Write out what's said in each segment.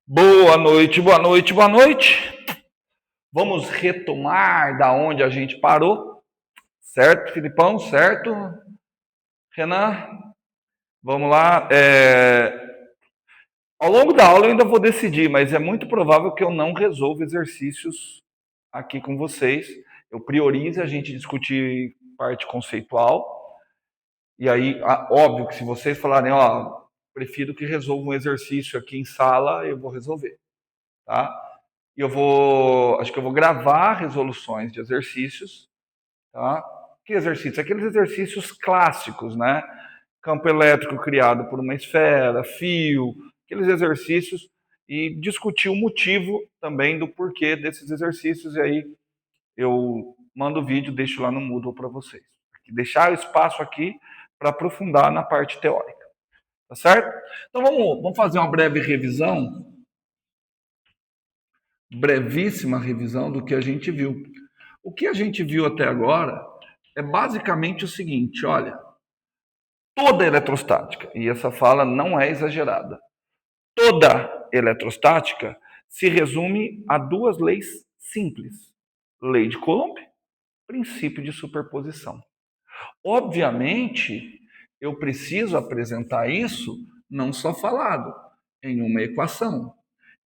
Boa noite, boa noite, boa noite. Vamos retomar da onde a gente parou, certo, Filipão? Certo, Renan? Vamos lá. Ao longo da aula eu ainda vou decidir, mas é muito provável que eu não resolva exercícios aqui com vocês. Eu priorizo a gente discutir parte conceitual. E aí, óbvio que se vocês falarem, ó, prefiro que resolva um exercício aqui em sala, eu vou resolver, tá? E acho que eu vou gravar resoluções de exercícios, tá? Que exercícios? Aqueles exercícios clássicos, né? Campo elétrico criado por uma esfera, fio, aqueles exercícios, e discutir o motivo também do porquê desses exercícios, e aí eu mando o vídeo, deixo lá no Moodle para vocês. Deixar o espaço aqui para aprofundar na parte teórica, tá certo? Então vamos fazer uma breve revisão, brevíssima revisão do que a gente viu. O que a gente viu até agora é basicamente o seguinte, olha, toda eletrostática, e essa fala não é exagerada, toda eletrostática se resume a duas leis simples. Lei de Coulomb, princípio de superposição. Obviamente, eu preciso apresentar isso não só falado, em uma equação.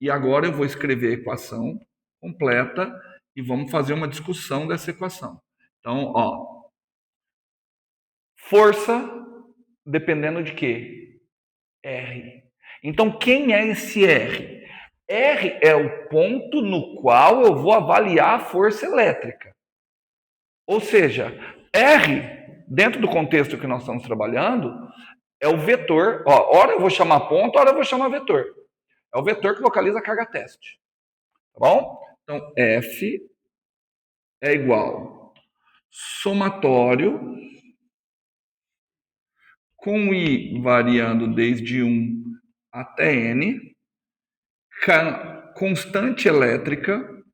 E agora eu vou escrever a equação completa e vamos fazer uma discussão dessa equação. Então, ó, força dependendo de quê? R. Então, quem é esse R? R é o ponto no qual eu vou avaliar a força elétrica. Ou seja, R, dentro do contexto que nós estamos trabalhando, é o vetor. Ó, ora eu vou chamar ponto, ora eu vou chamar vetor. É o vetor que localiza a carga teste. Tá bom? Então, F é igual somatório com I variando desde 1 até N, constante elétrica.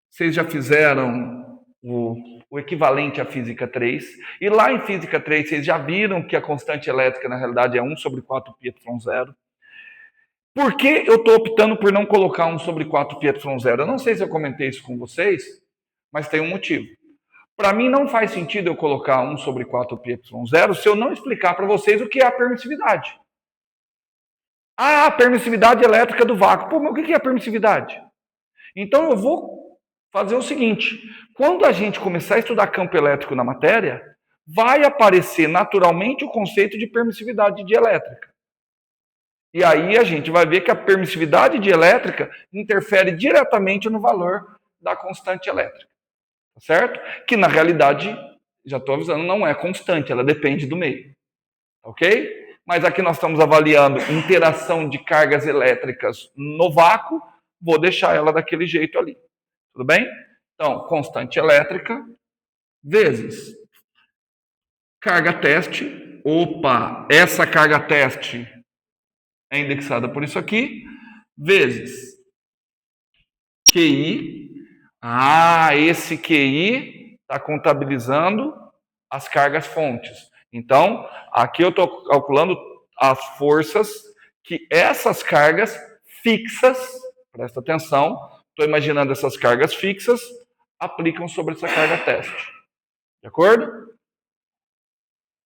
Vocês já fizeram o equivalente à física 3. E lá em física 3, vocês já viram que a constante elétrica, na realidade, é 1 sobre 4 πε0. Por que eu estou optando por não colocar 1 sobre 4 πε0? Eu não sei se eu comentei isso com vocês, mas tem um motivo. Para mim, não faz sentido eu colocar 1 sobre 4 πε0 se eu não explicar para vocês o que é a permissividade. Ah, a permissividade elétrica do vácuo. Pô, mas o que é a permissividade? Então, eu vou fazer o seguinte. Quando a gente começar a estudar campo elétrico na matéria, vai aparecer naturalmente o conceito de permissividade de elétrica. E aí a gente vai ver que a permissividade de elétrica interfere diretamente no valor da constante elétrica. Tá certo? Que na realidade, já estou avisando, não é constante, ela depende do meio. Ok? Mas aqui nós estamos avaliando interação de cargas elétricas no vácuo, vou deixar ela daquele jeito ali. Tudo bem? Então, constante elétrica vezes carga teste. Opa, essa carga teste é indexada por isso aqui, vezes QI. Ah, esse QI está contabilizando as cargas fontes. Então, aqui eu estou calculando as forças que essas cargas fixas, presta atenção, estou imaginando essas cargas fixas, aplicam sobre essa carga teste. De acordo?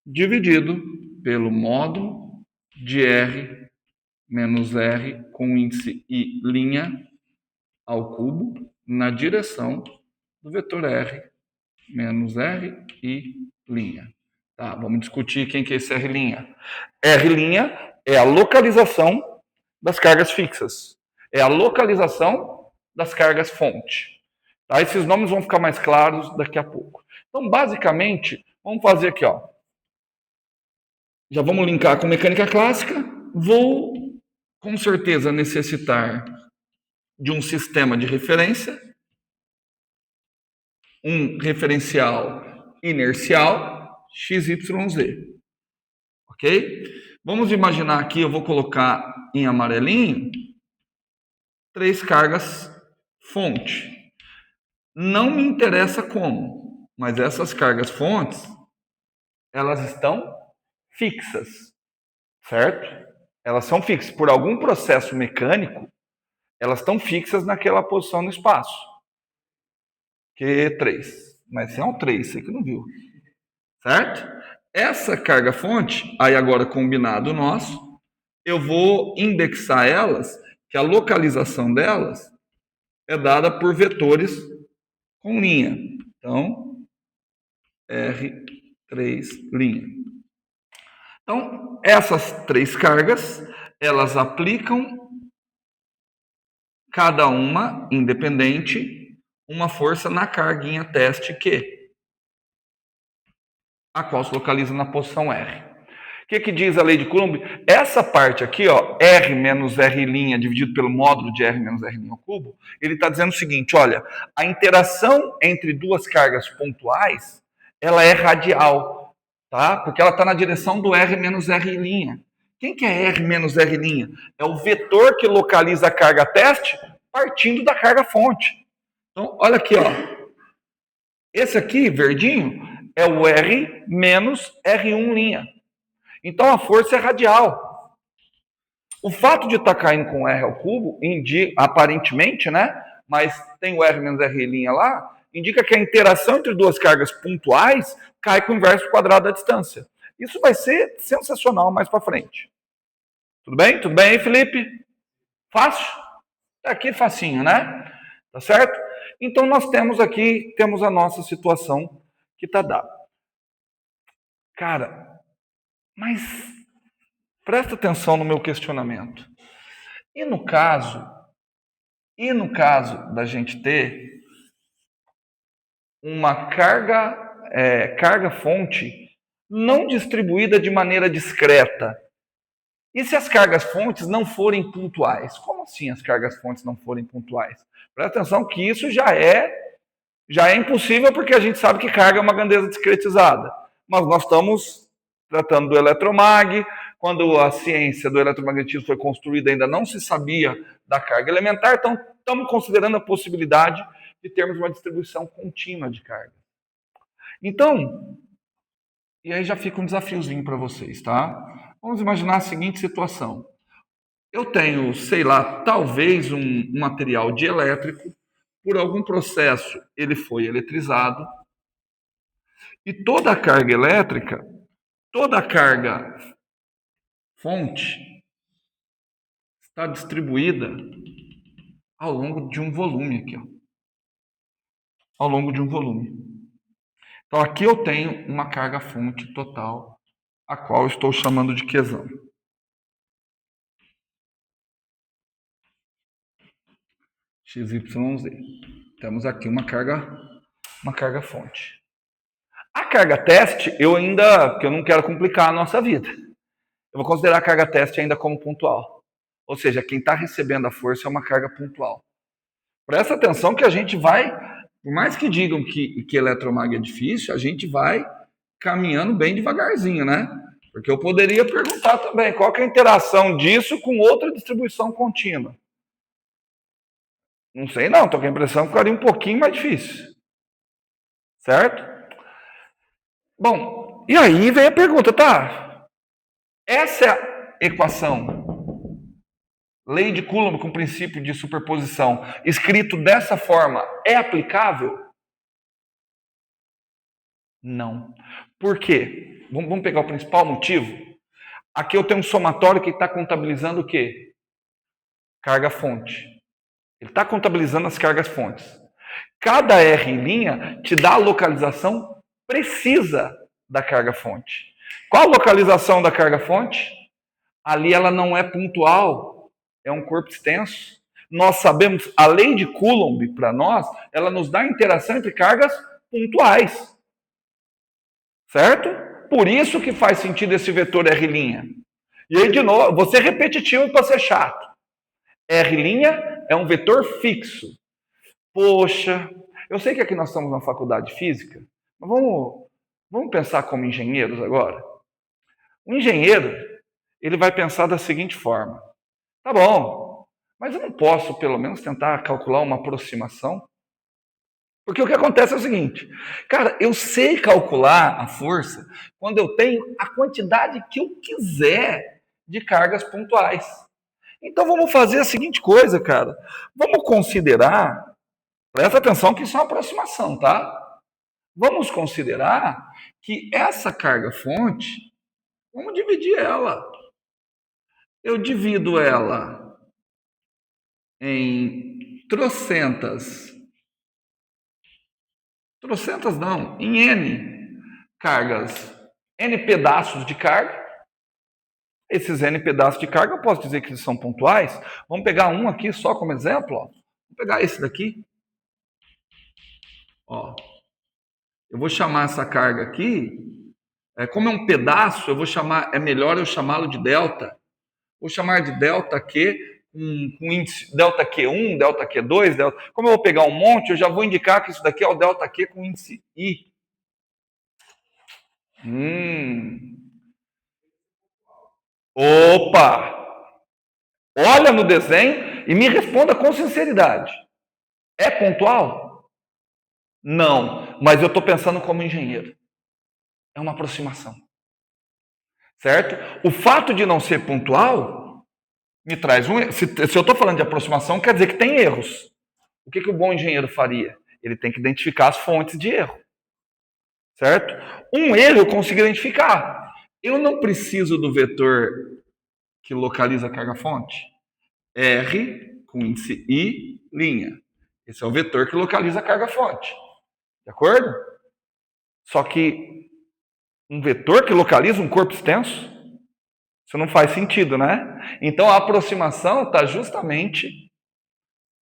Dividido pelo módulo de R menos R com índice I' ao cubo na direção do vetor R menos R I'. Tá, vamos discutir quem que é esse R'. R' é a localização das cargas fixas. É a localização das cargas fonte. Tá? Esses nomes vão ficar mais claros daqui a pouco. Então, basicamente, vamos fazer aqui, ó. Já vamos linkar com mecânica clássica. Vou, com certeza, necessitar de um sistema de referência, um referencial inercial, XYZ. Ok? Vamos imaginar aqui, eu vou colocar em amarelinho, 3 cargas fonte. Não me interessa como, mas essas cargas fontes, elas estão fixas, certo? Elas são fixas. Por algum processo mecânico, Elas estão fixas naquela posição no espaço. Q3. Mas se é um 3, você que não viu. Certo? Essa carga fonte, aí agora combinado nosso, eu vou indexar elas, que a localização delas é dada por vetores com linha. Então, R3 linha. Então, essas três cargas, elas aplicam cada uma independente uma força na carguinha teste Q, a qual se localiza na posição R. O que diz a lei de Coulomb? Essa parte aqui, ó, R menos R' dividido pelo módulo de R menos R' ao cubo, ele está dizendo o seguinte, olha, a interação entre duas cargas pontuais, ela é radial, tá? Porque ela está na direção do R menos R'. Quem que é R menos R'? É o vetor que localiza a carga teste partindo da carga fonte. Então, olha aqui, ó. Esse aqui, verdinho, é o R menos R1'. Então a força é radial. O fato de estar caindo com R ao cubo, aparentemente, né? Mas tem o R menos R' lá, indica que a interação entre duas cargas pontuais cai com o inverso quadrado da distância. Isso vai ser sensacional mais para frente. Tudo bem? Tudo bem aí, Felipe? Fácil? Aqui facinho, né? Tá certo? Então nós temos a nossa situação que está dada. Cara, mas presta atenção no meu questionamento. E no caso da gente ter uma carga fonte não distribuída de maneira discreta? E se as cargas fontes não forem pontuais? Como assim as cargas fontes não forem pontuais? Presta atenção que isso já é impossível porque a gente sabe que carga é uma grandeza discretizada. Mas nós estamos tratando do eletromag. Quando a ciência do eletromagnetismo foi construída, ainda não se sabia da carga elementar, então estamos considerando a possibilidade de termos uma distribuição contínua de carga. Então, e aí já fica um desafiozinho para vocês, tá? Vamos imaginar a seguinte situação. Eu tenho, sei lá, talvez um material dielétrico, por algum processo ele foi eletrizado, e toda a carga elétrica, toda a carga fonte está distribuída ao longo de um volume aqui, ó. Ao longo de um volume. Então aqui eu tenho uma carga fonte total, a qual eu estou chamando de Qzão. XYZ. Temos aqui uma carga fonte. A carga teste, porque eu não quero complicar a nossa vida, eu vou considerar a carga teste ainda como pontual. Ou seja, quem está recebendo a força é uma carga pontual. Presta atenção que a gente vai, por mais que digam que eletromag é difícil, a gente vai caminhando bem devagarzinho, né? Porque eu poderia perguntar também, qual que é a interação disso com outra distribuição contínua? Não sei não, estou com a impressão que ficaria um pouquinho mais difícil. Certo? Bom, e aí vem a pergunta, tá? Essa equação, lei de Coulomb com princípio de superposição, escrito dessa forma, é aplicável? Não. Por quê? Vamos pegar o principal motivo? Aqui eu tenho um somatório que está contabilizando o quê? Carga fonte. Ele está contabilizando as cargas fontes. Cada R' te dá a localização precisa da carga fonte. Qual a localização da carga fonte? Ali ela não é pontual, é um corpo extenso. Nós sabemos, a lei de Coulomb, para nós, ela nos dá interação entre cargas pontuais. Certo? Por isso que faz sentido esse vetor R'. E aí, de novo, vou ser repetitivo para ser chato. R' é um vetor fixo. Poxa, eu sei que aqui nós estamos na faculdade de física, mas vamos pensar como engenheiros agora? O engenheiro, ele vai pensar da seguinte forma. Tá bom, mas eu não posso, pelo menos, tentar calcular uma aproximação? Porque o que acontece é o seguinte, cara, eu sei calcular a força quando eu tenho a quantidade que eu quiser de cargas pontuais. Então vamos fazer a seguinte coisa, cara. Vamos considerar, presta atenção que isso é uma aproximação, tá? Vamos considerar que essa carga fonte, vamos dividir ela. Eu divido ela em trocentas não, em N cargas, N pedaços de carga. Esses N pedaços de carga, eu posso dizer que eles são pontuais. Vamos pegar um aqui só como exemplo. Ó. Vamos pegar esse daqui. Ó. Eu vou chamar essa carga aqui, como é um pedaço, eu vou chamar, é melhor eu chamá-lo de delta. Vou chamar de delta Q, com índice delta Q1, delta Q2, delta... Como eu vou pegar um monte, eu já vou indicar que isso daqui é o delta Q com índice I. Opa! Olha no desenho e me responda com sinceridade. É pontual? Não, mas eu estou pensando como engenheiro. É uma aproximação. Certo? O fato de não ser pontual me traz um erro. Se eu estou falando de aproximação, quer dizer que tem erros. O que o bom engenheiro faria? Ele tem que identificar as fontes de erro. Certo? Um erro eu consigo identificar. Eu não preciso do vetor que localiza a carga-fonte. R com índice I, linha. Esse é o vetor que localiza a carga-fonte. De acordo? Só que um vetor que localiza um corpo extenso, isso não faz sentido, né? Então a aproximação está justamente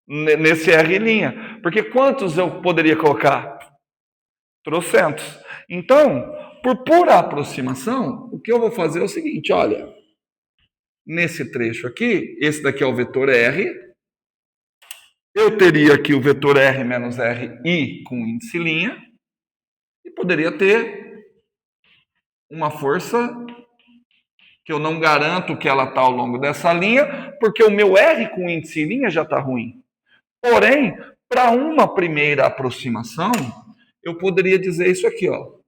nesse R'. Porque quantos eu poderia colocar? Trocentos. Então, por pura aproximação, o que eu vou fazer é o seguinte, olha. Nesse trecho aqui, esse daqui é o vetor R. Eu teria aqui o vetor R menos RI com índice linha. E poderia ter uma força que eu não garanto que ela está ao longo dessa linha, porque o meu R com índice em linha já está ruim. Porém, para uma primeira aproximação, eu poderia dizer isso aqui, ó.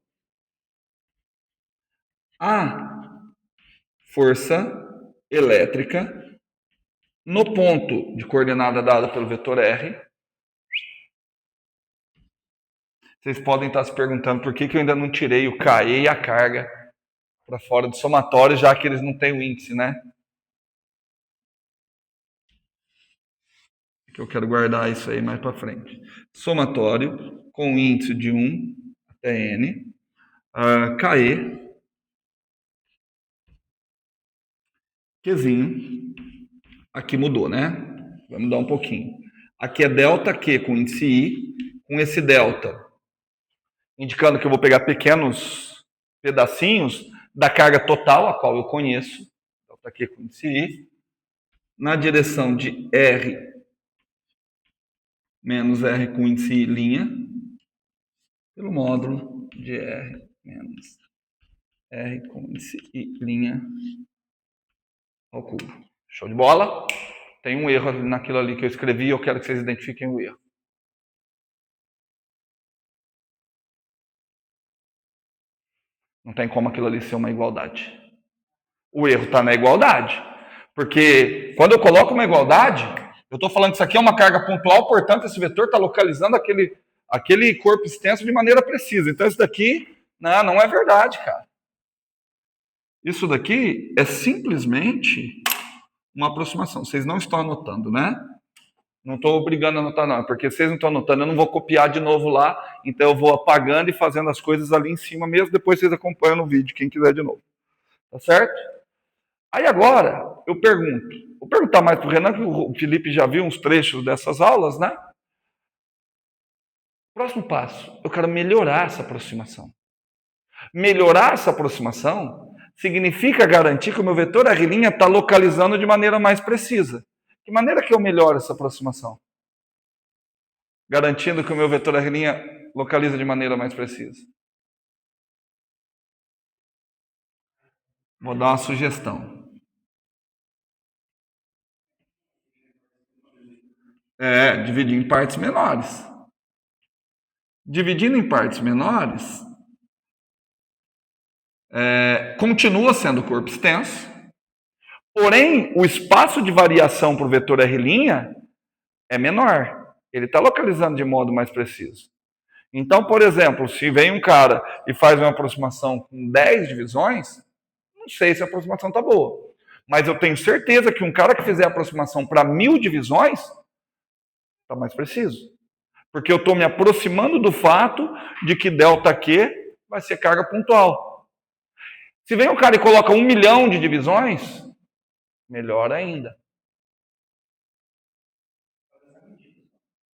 A força elétrica no ponto de coordenada dada pelo vetor R. Vocês podem estar se perguntando por que eu ainda não tirei o KE e a carga para fora do somatório, já que eles não têm o índice, né? Que eu quero guardar isso aí mais para frente. Somatório com índice de 1 até N, KE, Qzinho, aqui mudou, né? Vai mudar um pouquinho. Aqui é delta Q com índice I, com esse delta, indicando que eu vou pegar pequenos pedacinhos da carga total, a qual eu conheço, delta Q com índice I, na direção de R menos R com índice I linha, pelo módulo de R menos R com índice I linha ao cubo. Show de bola? Tem um erro naquilo ali que eu escrevi e eu quero que vocês identifiquem o erro. Não tem como aquilo ali ser uma igualdade. O erro está na igualdade. Porque quando eu coloco uma igualdade, eu estou falando que isso aqui é uma carga pontual, portanto, esse vetor está localizando aquele corpo extenso de maneira precisa. Então, isso daqui não é verdade, cara. Isso daqui é simplesmente uma aproximação. Vocês não estão anotando, né? Não estou obrigando a anotar, não. Porque vocês não estão anotando, eu não vou copiar de novo lá. Então, eu vou apagando e fazendo as coisas ali em cima mesmo. Depois vocês acompanham no vídeo, quem quiser de novo. Tá certo? Aí agora, eu pergunto. Vou perguntar mais para o Renan, que o Felipe já viu uns trechos dessas aulas, né? Próximo passo. Eu quero melhorar essa aproximação. Melhorar essa aproximação significa garantir que o meu vetor R' está localizando de maneira mais precisa. Que maneira que eu melhoro essa aproximação? Garantindo que o meu vetor R' localiza de maneira mais precisa. Vou dar uma sugestão. Dividir em partes menores. Dividindo em partes menores, continua sendo corpo extenso, Porém, o espaço de variação para o vetor R' é menor. Ele está localizando de modo mais preciso. Então, por exemplo, se vem um cara e faz uma aproximação com 10 divisões, não sei se a aproximação está boa. Mas eu tenho certeza que um cara que fizer a aproximação para 1000 divisões, está mais preciso. Porque eu estou me aproximando do fato de que ΔQ vai ser carga pontual. Se vem um cara e coloca 1 milhão de divisões, melhor ainda.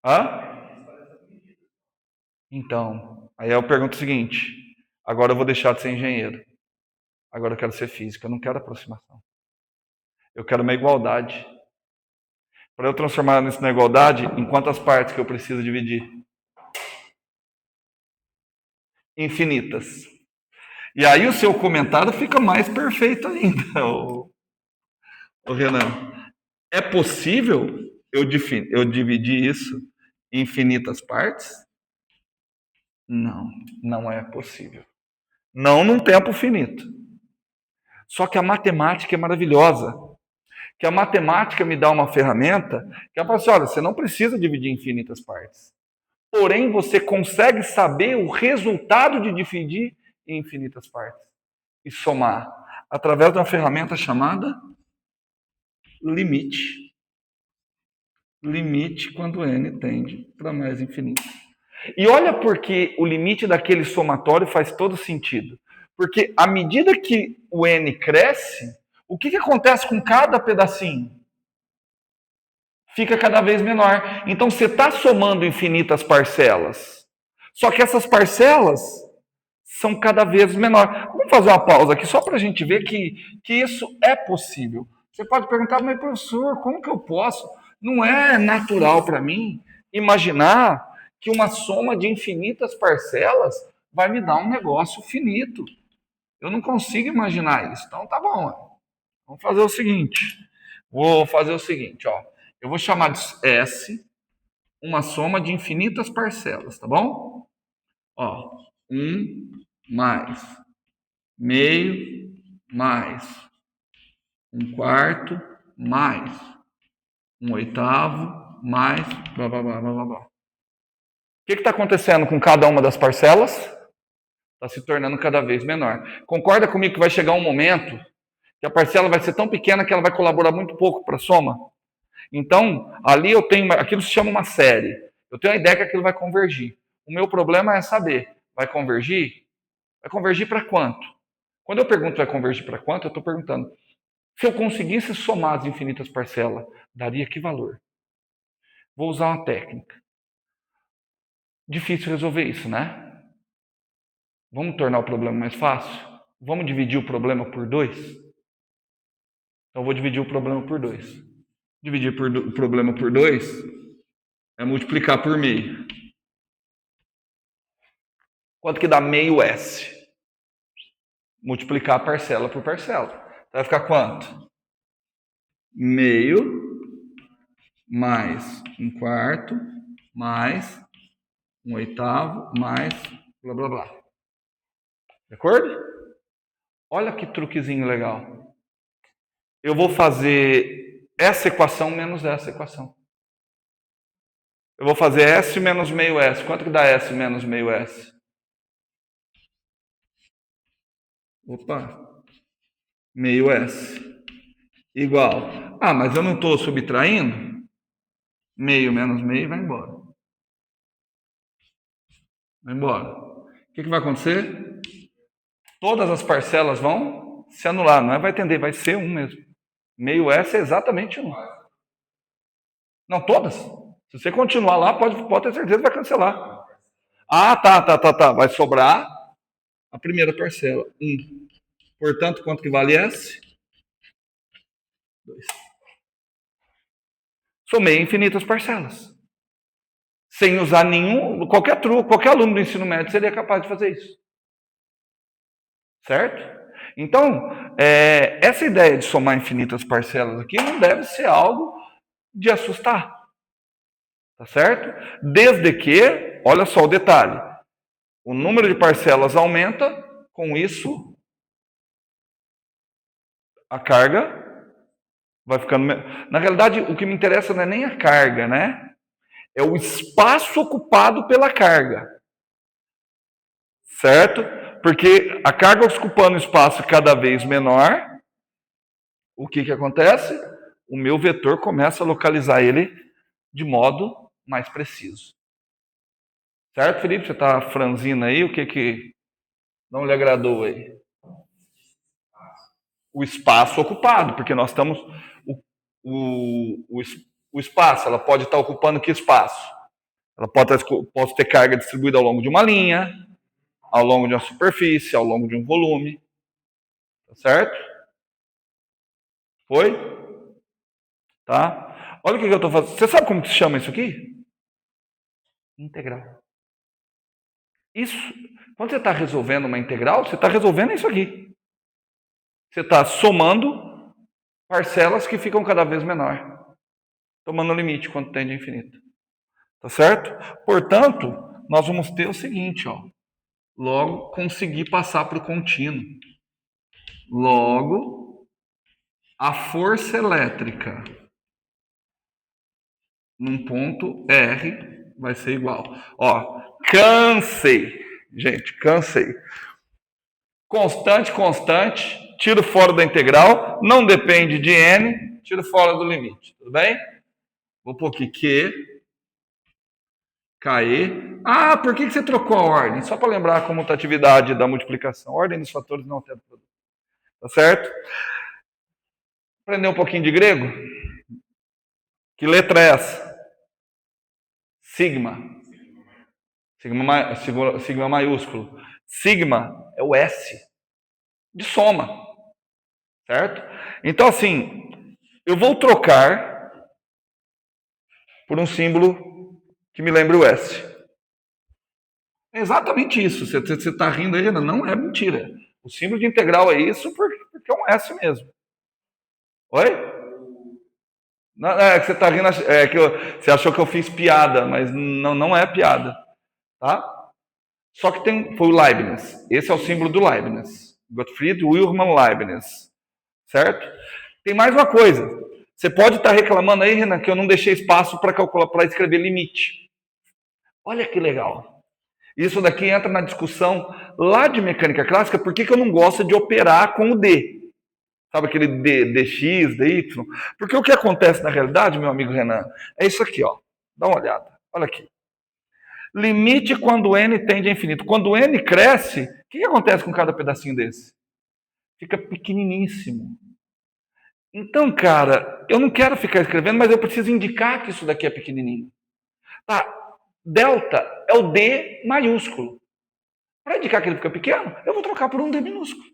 Hã? Então, aí eu pergunto o seguinte, agora eu vou deixar de ser engenheiro. Agora eu quero ser físico, eu não quero aproximação. Eu quero uma igualdade. Para eu transformar isso na igualdade, em quantas partes que eu preciso dividir? Infinitas. E aí o seu comentário fica mais perfeito ainda, ô Renan. É possível eu dividir isso em infinitas partes? Não, não é possível. Não num tempo finito. Só que a matemática é maravilhosa. Que a matemática me dá uma ferramenta que ela fala assim, olha, você não precisa dividir em infinitas partes. Porém, você consegue saber o resultado de dividir em infinitas partes e somar através de uma ferramenta chamada limite. Limite quando n tende para mais infinito. E olha porque o limite daquele somatório faz todo sentido. Porque à medida que o n cresce, o que acontece com cada pedacinho? Fica cada vez menor. Então você está somando infinitas parcelas. Só que essas parcelas são cada vez menores. Vamos fazer uma pausa aqui só para a gente ver que isso é possível. Você pode perguntar, mas professor, como que eu posso? Não é natural para mim imaginar que uma soma de infinitas parcelas vai me dar um negócio finito. Eu não consigo imaginar isso. Então tá bom. Vamos fazer o seguinte. Vou fazer o seguinte, ó. Eu vou chamar de S uma soma de infinitas parcelas, tá bom? Ó, 1 mais meio mais 1/4 mais 1/8 mais blá blá blá blá blá. O que está acontecendo com cada uma das parcelas? Está se tornando cada vez menor. Concorda comigo que vai chegar um momento que a parcela vai ser tão pequena que ela vai colaborar muito pouco para a soma? Então, ali eu tenho, aquilo se chama uma série. Eu tenho a ideia que aquilo vai convergir. O meu problema é saber, vai convergir? Vai convergir para quanto? Quando eu pergunto vai convergir para quanto, eu estou perguntando, se eu conseguisse somar as infinitas parcelas, daria que valor? Vou usar uma técnica. Difícil resolver isso, né? Vamos tornar o problema mais fácil? Vamos dividir o problema por 2? Então eu vou dividir o problema por 2. Dividir o problema por 2 é multiplicar por meio. Quanto que dá meio S? Multiplicar a parcela por parcela. Então vai ficar quanto? Meio mais 1/4 mais 1/8 mais blá blá blá. De acordo? Olha que truquezinho legal. Eu vou fazer essa equação menos essa equação. Eu vou fazer S menos meio S. Quanto que dá S menos meio S? Opa. Meio S. Igual. Ah, mas eu não estou subtraindo? Meio menos meio vai embora. Vai embora. O que vai acontecer? Todas as parcelas vão se anular. Não é vai tender, vai ser 1 mesmo. Meio S é exatamente 1. Não, todas. Se você continuar lá, pode ter certeza que vai cancelar. Ah, tá. Vai sobrar a primeira parcela, 1. Portanto, quanto que vale S? 2. Somei infinitas parcelas. Sem usar nenhum, qualquer truque, qualquer aluno do ensino médio seria capaz de fazer isso. Certo? Então, essa ideia de somar infinitas parcelas aqui não deve ser algo de assustar. Tá certo? Desde que, olha só o detalhe, o número de parcelas aumenta, com isso, a carga Vai ficando. Na realidade, o que me interessa não é nem a carga, né? É o espaço ocupado pela carga. Certo? Porque a carga ocupando espaço cada vez menor, o que acontece? O meu vetor começa a localizar ele de modo mais preciso. Certo, Felipe? Você está franzindo aí? O que não lhe agradou aí? O espaço ocupado, porque nós estamos. O espaço, ela pode estar ocupando que espaço? Ela pode ter carga distribuída ao longo de uma linha, ao longo de uma superfície, ao longo de um volume. Tá certo? Foi? Tá? Olha o que eu estou fazendo. Você sabe como que se chama isso aqui? Integral. Isso, quando você está resolvendo uma integral, você está resolvendo isso aqui. Você está somando parcelas que ficam cada vez menor, tomando o limite quando tende a infinito. Tá certo? Portanto, nós vamos ter o seguinte, ó. Logo, conseguir passar para o contínuo. Logo, a força elétrica num ponto R vai ser igual. Ó, cansei. Gente, cansei. Constante, tiro fora da integral, não depende de n, tiro fora do limite. Tudo bem? Vou pôr aqui Q, KE. Ah, por que você trocou a ordem? Só para lembrar a comutatividade da multiplicação. A ordem dos fatores não altera o produto. Tá certo? Aprender um pouquinho de grego? Que letra é essa? Sigma. Sigma maiúsculo. Sigma é o S de soma. Certo? Então, assim, eu vou trocar por um símbolo que me lembre o S. É exatamente isso. Você está rindo aí, não é mentira. O símbolo de integral é isso porque é um S mesmo. Oi? Não, é que você está rindo, você achou que eu fiz piada, mas não é piada. Tá? Só que foi o Leibniz. Esse é o símbolo do Leibniz. Gottfried Wilhelm Leibniz. Certo? Tem mais uma coisa. Você pode estar reclamando aí, Renan, que eu não deixei espaço para escrever limite. Olha que legal. Isso daqui entra na discussão lá de mecânica clássica, por que eu não gosto de operar com o D? Sabe aquele dx, dy? Porque o que acontece na realidade, meu amigo Renan, é isso aqui, ó. Dá uma olhada. Olha aqui. Limite quando n tende a infinito. Quando n cresce, o que acontece com cada pedacinho desse? Fica pequeniníssimo. Então, cara, eu não quero ficar escrevendo, mas eu preciso indicar que isso daqui é pequenininho. Tá? Delta é o D maiúsculo. Para indicar que ele fica pequeno, eu vou trocar por um D minúsculo.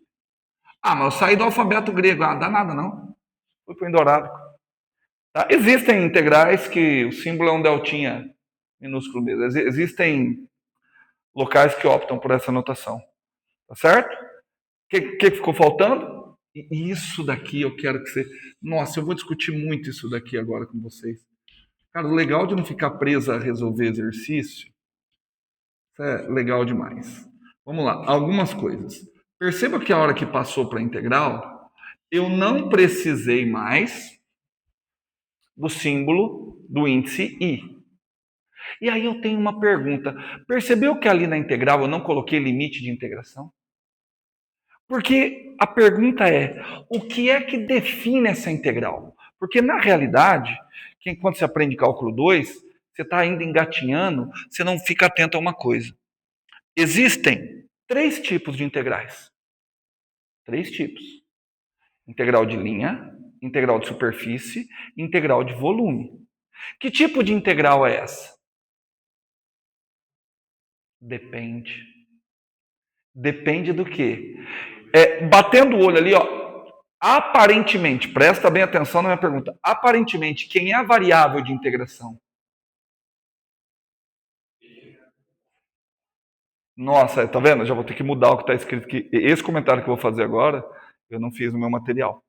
Ah, mas eu saí do alfabeto grego. Ah, dá nada não. Fui para o indorábico. Tá? Existem integrais que o símbolo é um deltinha minúsculo mesmo. Existem locais que optam por essa notação. Tá certo? O que ficou faltando? Isso daqui eu quero que você... Nossa, eu vou discutir muito isso daqui agora com vocês. Cara, o legal de não ficar preso a resolver exercício, isso é legal demais. Vamos lá, algumas coisas. Perceba que a hora que passou para a integral, eu não precisei mais do símbolo do índice I. E aí eu tenho uma pergunta. Percebeu que ali na integral eu não coloquei limite de integração? Porque a pergunta é, o que é que define essa integral? Porque na realidade, quando você aprende cálculo 2, você está ainda engatinhando, você não fica atento a uma coisa. Existem 3 tipos de integrais. 3 tipos. Integral de linha, integral de superfície e integral de volume. Que tipo de integral é essa? Depende. Depende do quê? Batendo o olho ali, ó, aparentemente, presta bem atenção na minha pergunta, aparentemente, quem é a variável de integração? Nossa, tá vendo? Eu já vou ter que mudar o que está escrito aqui. Esse comentário que eu vou fazer agora, eu não fiz no meu material.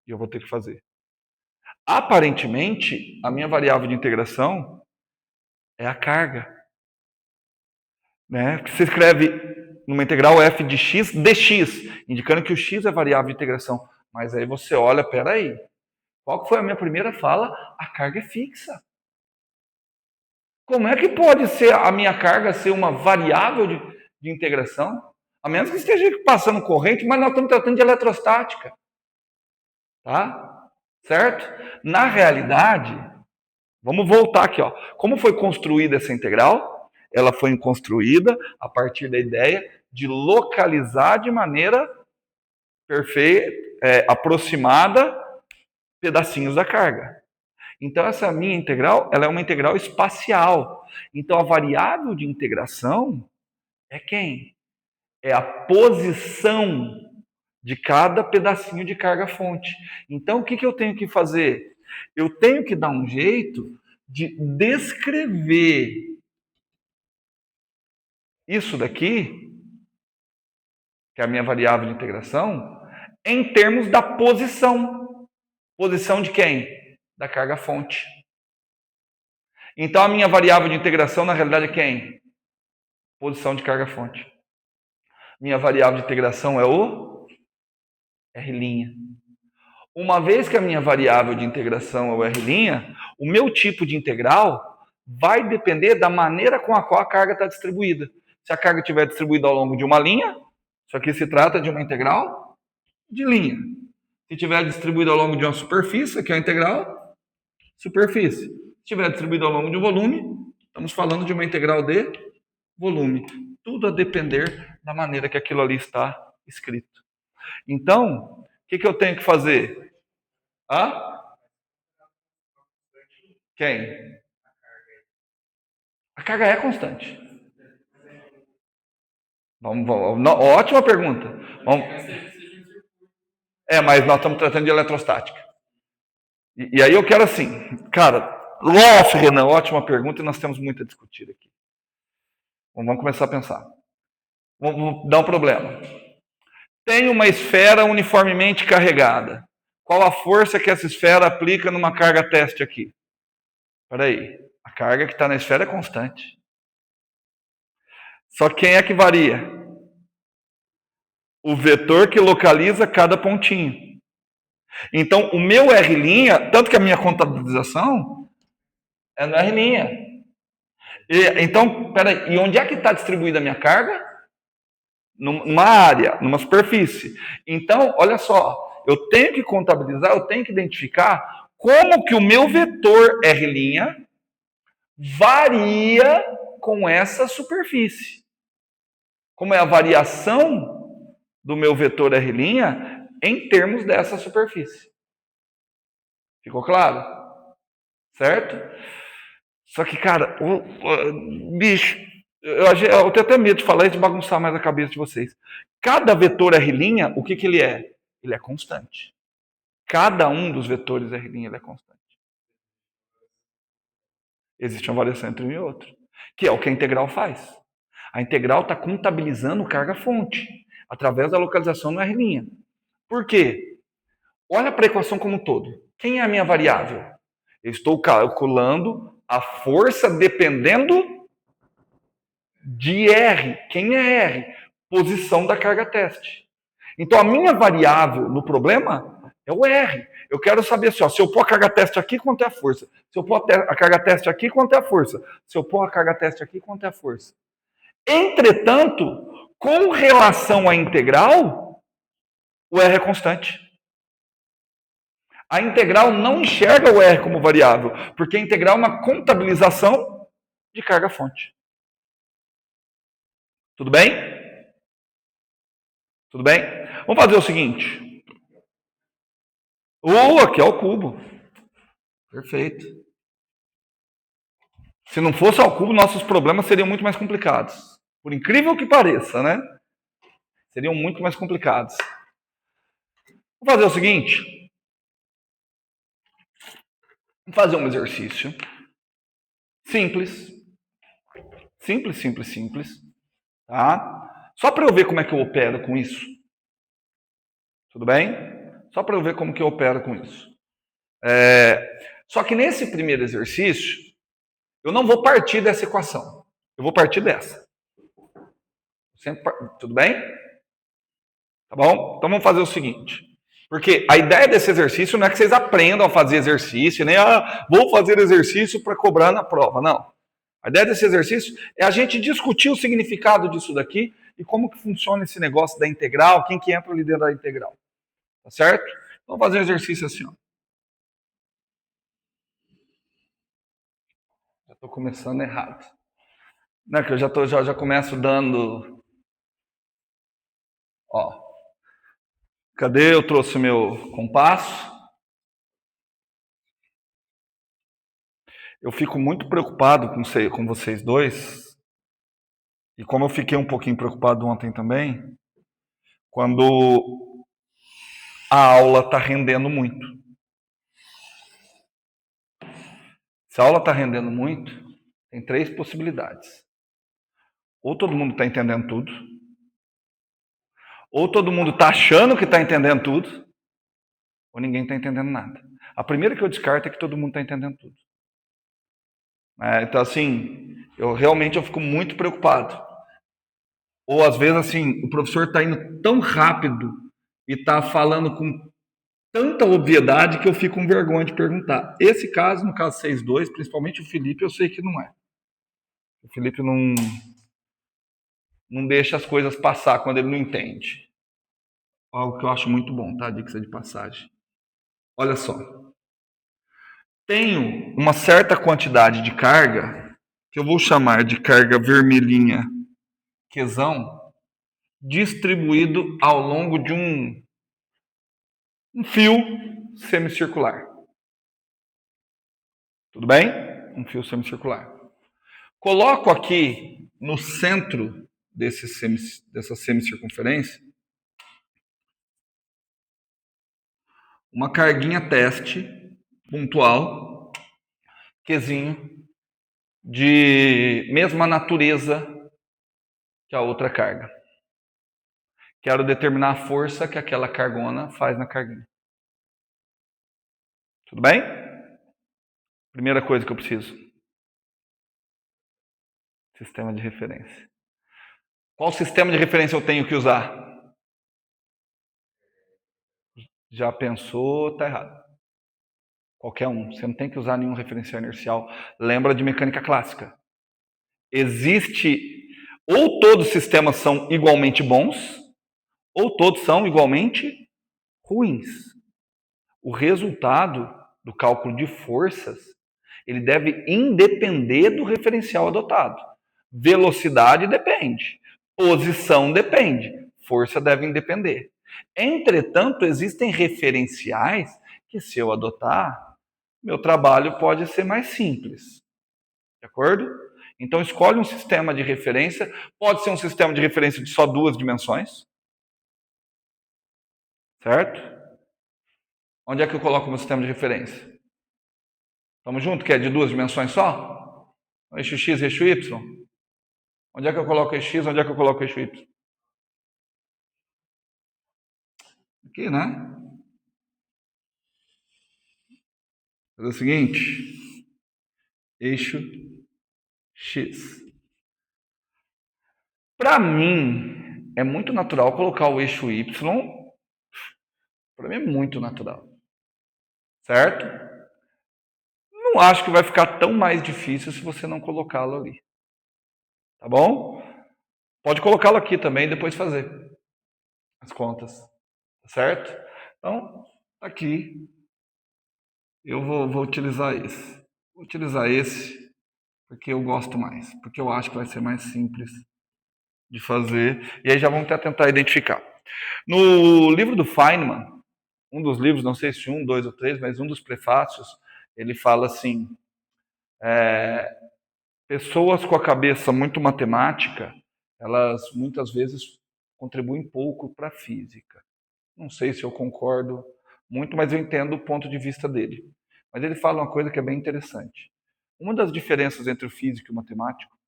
E eu vou ter que fazer. Aparentemente, a minha variável de integração é a carga. Né? Você escreve numa integral f de x dx, indicando que o x é variável de integração. Mas aí você olha, peraí, Qual que foi a minha primeira fala? A carga é fixa. Como é que pode ser a minha carga ser uma variável de integração? A menos que esteja passando corrente, mas nós estamos tratando de eletrostática. Tá? Certo? Na realidade, vamos voltar aqui. Ó. Como foi construída essa integral? Ela foi construída a partir da ideia de localizar de maneira perfeita, aproximada, pedacinhos da carga. Então, essa minha integral, ela é uma integral espacial. Então, a variável de integração é quem? É a posição de cada pedacinho de carga-fonte. Então, o que eu tenho que fazer? Eu tenho que dar um jeito de descrever isso daqui, que é a minha variável de integração, em termos da posição. Posição de quem? Da carga-fonte. Então, a minha variável de integração, na realidade, é quem? Posição de carga-fonte. Minha variável de integração é o R'. Uma vez que a minha variável de integração é o R', o meu tipo de integral vai depender da maneira com a qual a carga está distribuída. Se a carga estiver distribuída ao longo de uma linha, isso aqui se trata de uma integral de linha. Se estiver distribuída ao longo de uma superfície, aqui é a integral superfície. Se estiver distribuída ao longo de um volume, estamos falando de uma integral de volume. Tudo a depender da maneira que aquilo ali está escrito. Então, o que eu tenho que fazer? Quem? A carga é constante. Ótima pergunta. Mas nós estamos tratando de eletrostática. E aí eu quero assim, cara, nossa, Renan, ótima pergunta e nós temos muito a discutir aqui. Vamos começar a pensar. Vamos dar um problema. Tem uma esfera uniformemente carregada. Qual a força que essa esfera aplica numa carga teste aqui? Espera aí. A carga que está na esfera é constante. Só quem é que varia? O vetor que localiza cada pontinho. Então, o meu R', tanto que a minha contabilização é no R'. Então, peraí, e onde é que está distribuída a minha carga? Numa área, numa superfície. Então, olha só, eu tenho que contabilizar, eu tenho que identificar como que o meu vetor R' varia com essa superfície. Como é a variação do meu vetor R' em termos dessa superfície. Ficou claro? Certo? Só que, cara, bicho, eu tenho até medo de falar isso e bagunçar mais a cabeça de vocês. Cada vetor R', o que ele é? Ele é constante. Cada um dos vetores R' ele é constante. Existe uma variação entre um e outro, que é o que a integral faz. A integral está contabilizando carga-fonte através da localização no R'. Por quê? Olha para a equação como um todo. Quem é a minha variável? Eu estou calculando a força dependendo de R. Quem é R? Posição da carga teste. Então, a minha variável no problema é o R. Eu quero saber assim, se eu pôr a carga teste aqui, quanto é a força? Se eu pôr a carga teste aqui, quanto é a força? Se eu pôr a carga teste aqui, quanto é a força? Entretanto, com relação à integral, o R é constante. A integral não enxerga o R como variável, porque a integral é uma contabilização de carga-fonte. Tudo bem? Tudo bem? Vamos fazer o seguinte. Aqui é o cubo. Perfeito. Se não fosse ao cubo, nossos problemas seriam muito mais complicados. Por incrível que pareça, né? Seriam muito mais complicados. Vamos fazer o seguinte. Vamos fazer um exercício simples. Simples. Tá? Só para eu ver como é que eu opero com isso. Tudo bem? Só para eu ver como que eu opero com isso. Só que nesse primeiro exercício, eu não vou partir dessa equação. Eu vou partir dessa. Tudo bem? Tá bom? Então vamos fazer o seguinte. Porque a ideia desse exercício não é que vocês aprendam a fazer exercício, nem vou fazer exercício para cobrar na prova, não. A ideia desse exercício é a gente discutir o significado disso daqui e como que funciona esse negócio da integral, quem que entra ali dentro da integral. Tá certo? Vamos fazer um exercício assim, ó. Já estou começando errado. Não, que eu já começo dando. Ó. Cadê? Eu trouxe meu compasso. Eu fico muito preocupado com vocês dois. E como eu fiquei um pouquinho preocupado ontem também, quando a aula está rendendo muito. Se a aula está rendendo muito, tem 3 possibilidades. Ou todo mundo está entendendo tudo, ou todo mundo está achando que está entendendo tudo, ou ninguém está entendendo nada. A primeira que eu descarto é que todo mundo está entendendo tudo. Então, assim, eu fico muito preocupado. Ou às vezes, assim, o professor está indo tão rápido e está falando com tanta obviedade que eu fico com vergonha de perguntar. Esse caso, no caso 6.2, principalmente o Felipe, eu sei que não é. O Felipe não deixa as coisas passar quando ele não entende. Algo que eu acho muito bom, tá? Dica de passagem. Olha só. Tenho uma certa quantidade de carga, que eu vou chamar de carga vermelhinha Qzão, distribuído ao longo de um fio semicircular. Tudo bem? Um fio semicircular. Coloco aqui no centro dessa semicircunferência uma carguinha teste pontual, Qzinho, de mesma natureza que a outra carga. Quero determinar a força que aquela cargona faz na carguinha. Tudo bem? Primeira coisa que eu preciso. Sistema de referência. Qual sistema de referência eu tenho que usar? Já pensou, tá errado. Qualquer um. Você não tem que usar nenhum referencial inercial. Lembra de mecânica clássica. Existe, ou todos os sistemas são igualmente bons, ou todos são igualmente ruins. O resultado do cálculo de forças, ele deve independer do referencial adotado. Velocidade depende. Posição depende. Força deve independer. Entretanto, existem referenciais que, se eu adotar, meu trabalho pode ser mais simples. De acordo? Então, escolhe um sistema de referência. Pode ser um sistema de referência de só 2 dimensões. Certo? Onde é que eu coloco o meu sistema de referência? Estamos juntos? Que é de 2 dimensões só? Eixo X e eixo Y? Onde é que eu coloco o eixo X? Onde é que eu coloco o eixo Y? Aqui, né? Fazer o seguinte. Eixo X. Para mim, é muito natural colocar o eixo Y. Para mim é muito natural. Certo? Não acho que vai ficar tão mais difícil se você não colocá-lo ali. Tá bom? Pode colocá-lo aqui também e depois fazer as contas. Certo? Então, aqui eu vou utilizar esse. Vou utilizar esse porque eu gosto mais, porque eu acho que vai ser mais simples de fazer. E aí já vamos tentar identificar. No livro do Feynman, um dos livros, não sei se 1, 2 ou 3, mas um dos prefácios, ele fala assim, pessoas com a cabeça muito matemática, elas muitas vezes contribuem pouco para a física. Não sei se eu concordo muito, mas eu entendo o ponto de vista dele. Mas ele fala uma coisa que é bem interessante. Uma das diferenças entre o físico e o matemático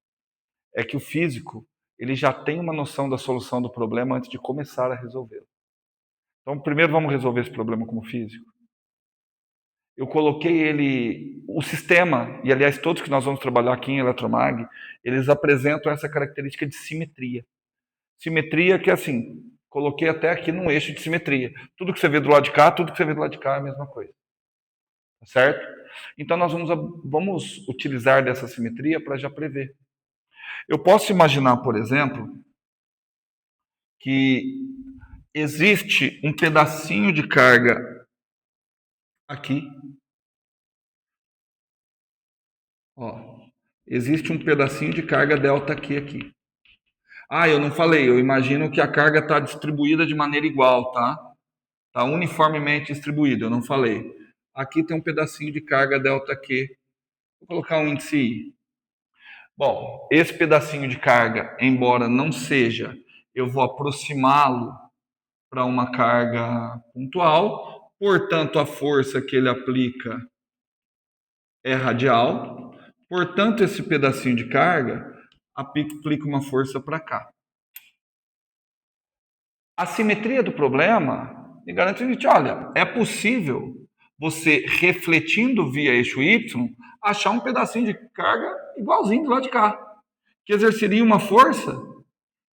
é que o físico ele já tem uma noção da solução do problema antes de começar a resolvê-lo. Então, primeiro vamos resolver esse problema como físico. Eu coloquei ele, o sistema, e aliás todos que nós vamos trabalhar aqui em Eletromag, eles apresentam essa característica de simetria. Simetria que é assim, Coloquei até aqui num eixo de simetria. Tudo que você vê do lado de cá, tudo que você vê do lado de cá é a mesma coisa. Tá certo? Então nós vamos utilizar dessa simetria para já prever. Eu posso imaginar, por exemplo, que existe um pedacinho de carga aqui. Ó, existe um pedacinho de carga delta aqui. Ah, eu não falei, eu imagino que a carga está distribuída de maneira igual, tá? Está uniformemente distribuída, eu não falei. Aqui tem um pedacinho de carga delta Q. Vou colocar um índice I. Bom, esse pedacinho de carga, embora não seja, eu vou aproximá-lo para uma carga pontual, portanto, a força que ele aplica é radial, portanto, esse pedacinho de carga aplica uma força para cá. A simetria do problema me garante o seguinte: olha, é possível você, refletindo via eixo Y, achar um pedacinho de carga igualzinho do lado de cá, que exerceria uma força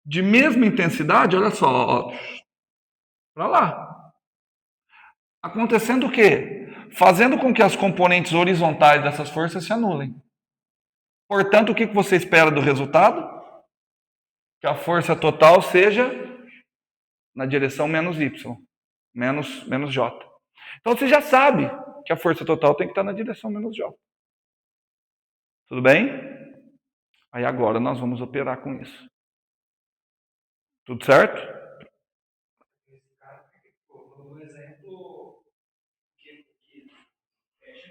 de mesma intensidade, olha só, para lá. Acontecendo o quê? Fazendo com que as componentes horizontais dessas forças se anulem. Portanto, o que você espera do resultado? Que a força total seja na direção menos Y, menos J. Então você já sabe que a força total tem que estar na direção menos J. Tudo bem? Aí agora nós vamos operar com isso. Tudo certo? No exemplo que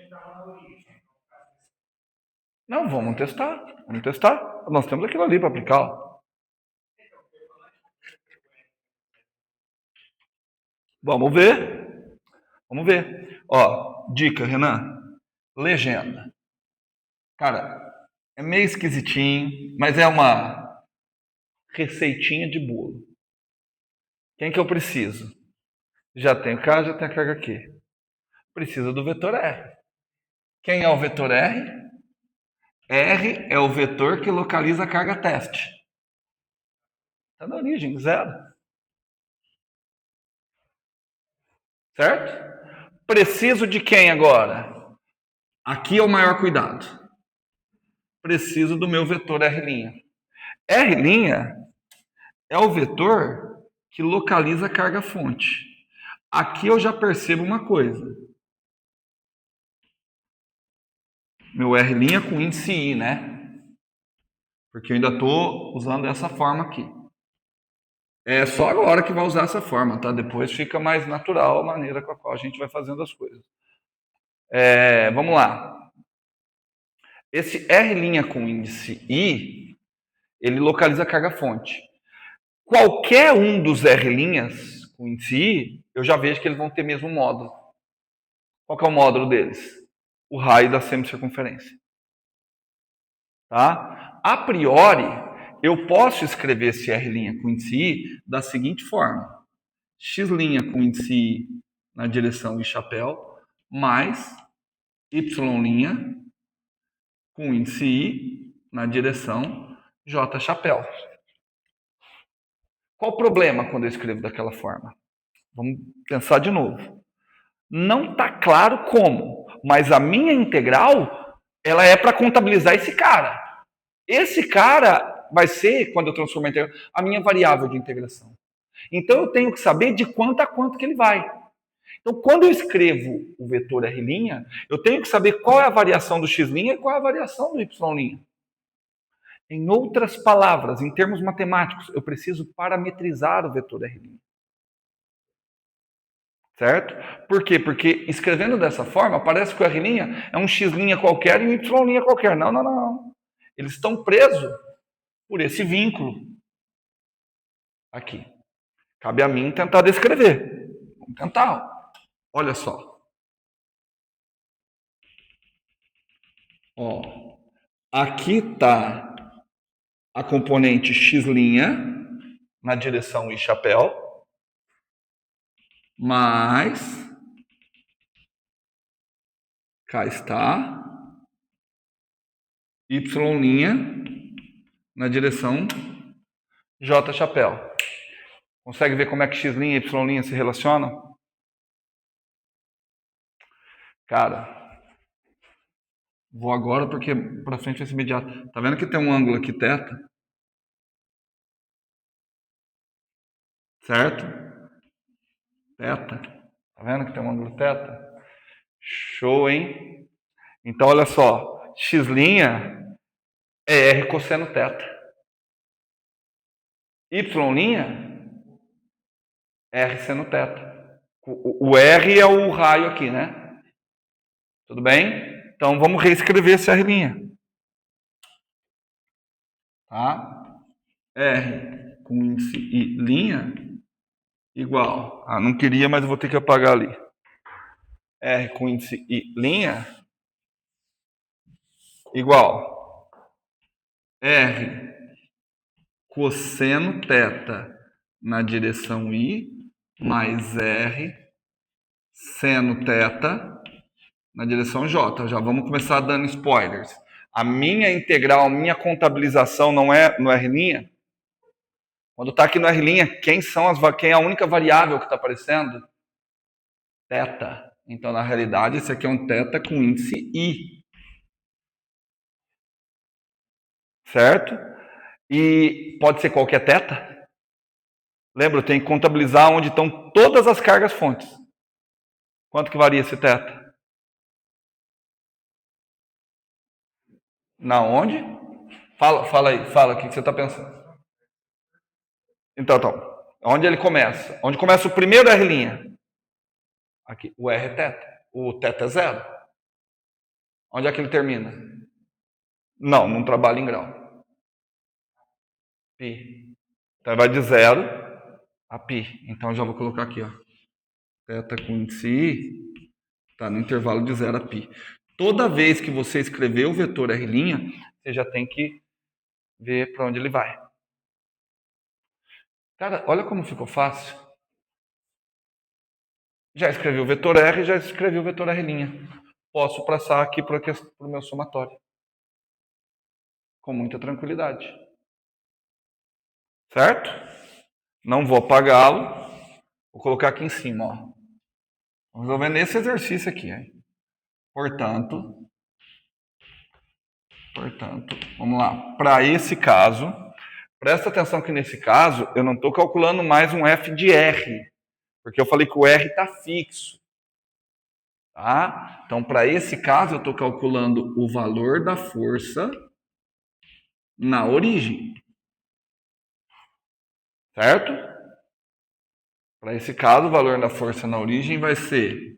estava na origem. Não, vamos testar. Vamos testar. Nós temos aquilo ali para aplicar. Vamos ver. Vamos ver. Ó, dica, Renan. Legenda. Cara, é meio esquisitinho, mas é uma receitinha de bolo. Quem que eu preciso? Já tenho K, já tenho a carga Q. Precisa do vetor R. Quem é o vetor R? R é o vetor que localiza a carga teste. Está na origem, zero. Certo? Preciso de quem agora? Aqui é o maior cuidado. Preciso do meu vetor R'. R' é o vetor que localiza a carga fonte. Aqui eu já percebo uma coisa. Meu R' com índice I, né? Porque eu ainda estou usando essa forma aqui. É só agora que vai usar essa forma, tá? Depois fica mais natural a maneira com a qual a gente vai fazendo as coisas. Vamos lá. Esse R' com índice I, ele localiza a carga fonte. Qualquer um dos R' com índice I, eu já vejo que eles vão ter mesmo módulo. Qual que é o módulo deles? O raio da semicircunferência. Tá? A priori, eu posso escrever esse R' com índice I da seguinte forma: X' com índice I na direção I chapéu, mais Y' com índice I na direção J chapéu. Qual o problema quando eu escrevo daquela forma? Vamos pensar de novo. Não está claro como, mas a minha integral ela é para contabilizar esse cara. Esse cara vai ser, quando eu transformar a integral, a minha variável de integração. Então eu tenho que saber de quanto a quanto que ele vai. Então, quando eu escrevo o vetor R', eu tenho que saber qual é a variação do X' e qual é a variação do Y'. Em outras palavras, em termos matemáticos, eu preciso parametrizar o vetor R'. Certo? Por quê? Porque escrevendo dessa forma, parece que o R' é um X' qualquer e um Y' qualquer. Não, não, não. Eles estão presos por esse vínculo aqui. Cabe a mim tentar descrever. Vamos tentar. Olha só. Ó, aqui está a componente X' na direção I chapéu, mais cá está Y' na direção J chapéu. Consegue ver como é que x' e y' se relacionam? Cara, vou agora porque para frente vai ser imediato. Tá vendo que tem um ângulo aqui, θ? Certo? Θ. Tá vendo que tem um ângulo θ? Show, hein? Então, olha só. X' é R cosseno θ. Y' R seno θ. O R é o raio aqui, né? Tudo bem? Então, vamos reescrever esse R'. Tá? R com índice I' igual. Ah, não queria, mas eu vou ter que apagar ali. R com índice I' igual. R cosseno θ na direção I mais R seno θ na direção J. Já vamos começar dando spoilers. A minha integral, minha contabilização não é no R'? Quando está aqui no R', quem é a única variável que está aparecendo? Θ. Então, na realidade, esse aqui é um θ com índice I. Certo? E pode ser qualquer θ? Lembra, eu tenho que contabilizar onde estão todas as cargas fontes. Quanto que varia esse θ? Na onde? Fala aí, fala o que você está pensando. Então, onde ele começa? Onde começa o primeiro R'? Aqui, o R é θ. O θ é zero. Onde é que ele termina? Não trabalha em grau. Π. Então vai de zero a π. Então eu já vou colocar aqui, ó. Θ com índice I está no intervalo de 0 a π. Toda vez que você escrever o vetor R', você já tem que ver para onde ele vai. Cara, olha como ficou fácil. Já escrevi o vetor R, já escrevi o vetor R'. Posso passar aqui para o meu somatório. Com muita tranquilidade. Certo? Não vou apagá-lo. Vou colocar aqui em cima, ó. Vamos resolver nesse exercício aqui. Hein? Portanto, vamos lá. Para esse caso, presta atenção que nesse caso, eu não estou calculando mais um f de R. Porque eu falei que o R está fixo. Tá? Então, para esse caso, eu estou calculando o valor da força na origem. Certo? Para esse caso, o valor da força na origem vai ser